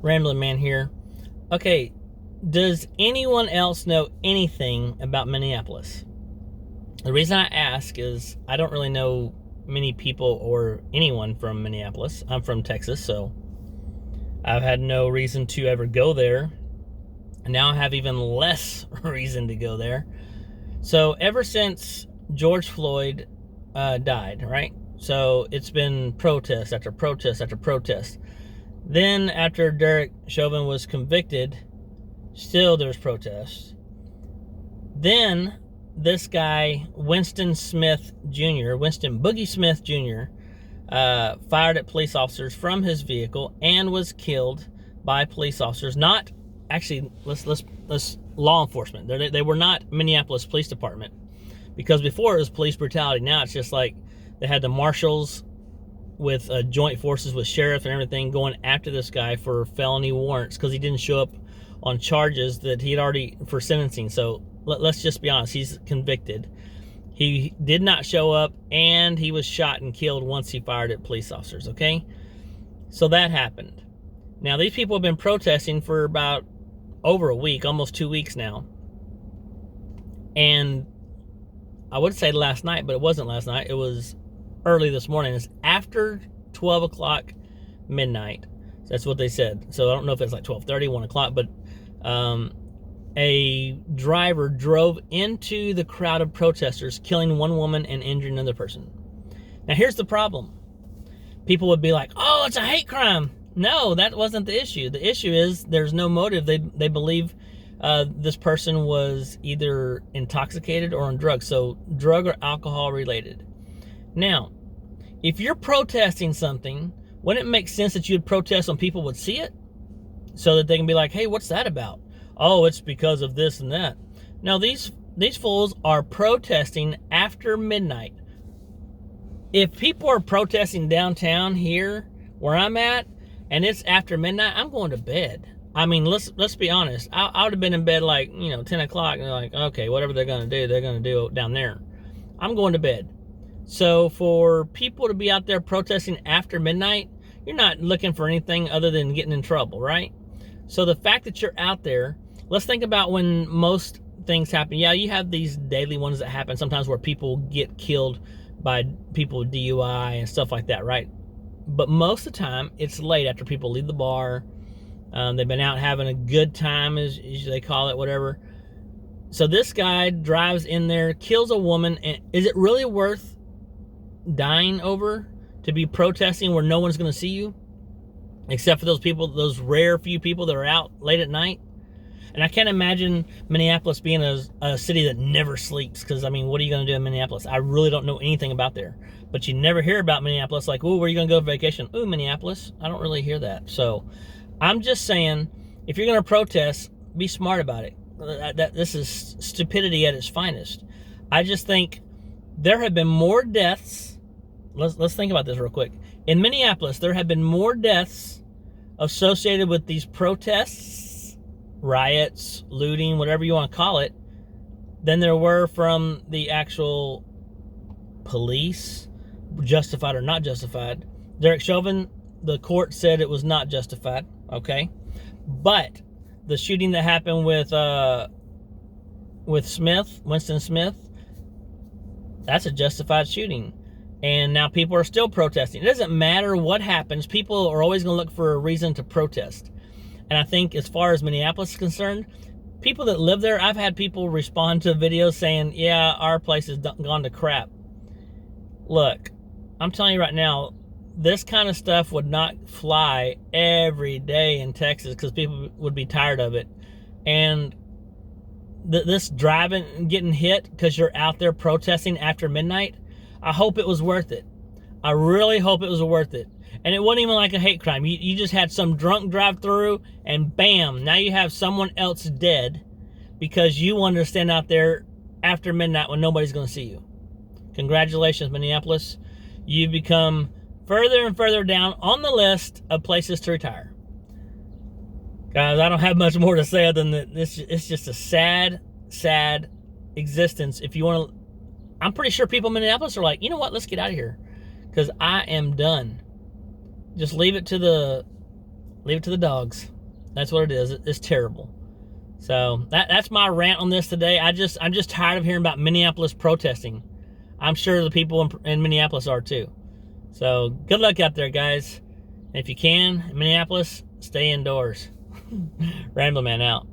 Ramblin man here. Okay, does anyone else know anything about Minneapolis? The reason I ask is I don't really know many people or anyone from Minneapolis. I'm from Texas, so I've had no reason to ever go there. And now I have even less reason to go there. So ever since George Floyd died, right? So it's been protest after protest after protest. Then after Derek Chauvin was convicted, still there's protests. Then this guy, Winston Boogie Smith Jr., fired at police officers from his vehicle and was killed by police officers. Not actually, let's law enforcement. They were not Minneapolis Police Department, because before it was police brutality. Now it's just like they had the marshals with joint forces with sheriff and everything going after this guy for felony warrants because he didn't show up on charges that he had already for sentencing. So let's just be honest, he's convicted. He did not show up, and he was shot and killed once he fired at police officers, okay? So that happened. Now, these people have been protesting for about over a week, almost 2 weeks now. And I would say last night, but it wasn't last night. It was early this morning. It's after 12 o'clock midnight. That's what they said. So I don't know if it's like 12:30, 1 o'clock, but a driver drove into the crowd of protesters, killing one woman and injuring another person. Now, here's the problem. People would be like, oh, it's a hate crime. No, that wasn't the issue. The issue is there's no motive. They believe this person was either intoxicated or on drugs, so drug or alcohol related. Now, if you're protesting something, wouldn't it make sense that you'd protest when people would see it? So that they can be like, hey, what's that about? Oh, it's because of this and that. Now, these fools are protesting after midnight. If people are protesting downtown here, where I'm at, and it's after midnight, I'm going to bed. I mean, let's be honest. I would have been in bed like, 10 o'clock, and they're like, okay, whatever they're going to do down there. I'm going to bed. So for people to be out there protesting after midnight, you're not looking for anything other than getting in trouble, right? So the fact that you're out there, let's think about when most things happen. Yeah, you have these daily ones that happen sometimes where people get killed by people with DUI and stuff like that, right? But most of the time, it's late after people leave the bar. They've been out having a good time, as they call it, whatever. So this guy drives in there, kills a woman, and is it really worth dying over to be protesting where no one's going to see you? Except for those people, those rare few people that are out late at night. And I can't imagine Minneapolis being a city that never sleeps, because, I mean, what are you going to do in Minneapolis? I really don't know anything about there. But you never hear about Minneapolis like, oh, where are you going to go on vacation? Ooh, Minneapolis. I don't really hear that. So I'm just saying, if you're going to protest, be smart about it. This is stupidity at its finest. I just think there have been more deaths. Let's think about this real quick. In Minneapolis, there have been more deaths associated with these protests, riots, looting, whatever you want to call it, than there were from the actual police, justified or not justified. Derek Chauvin, the court said it was not justified, okay? But the shooting that happened with Winston Smith, that's a justified shooting. And now people are still protesting. It doesn't matter what happens. People are always going to look for a reason to protest. And I think as far as Minneapolis is concerned, people that live there, I've had people respond to videos saying, yeah, our place has gone to crap. Look, I'm telling you right now, this kind of stuff would not fly every day in Texas because people would be tired of it. And this driving and getting hit because you're out there protesting after midnight, I hope it was worth it. I really hope it was worth it. And it wasn't even like a hate crime. You just had some drunk drive through and bam, now you have someone else dead because you wanted to stand out there after midnight when nobody's going to see you. Congratulations, Minneapolis. You've become further and further down on the list of places to retire. Guys, I don't have much more to say other than that it's just a sad, sad existence. If you want to, I'm pretty sure people in Minneapolis are like, you know what, let's get out of here. Because I am done. Just leave it to the dogs. That's what it is. It's terrible. So that's my rant on this today. I'm just tired of hearing about Minneapolis protesting. I'm sure the people in Minneapolis are too. So good luck out there, guys. And if you can, in Minneapolis, stay indoors. Ramblin' Man out.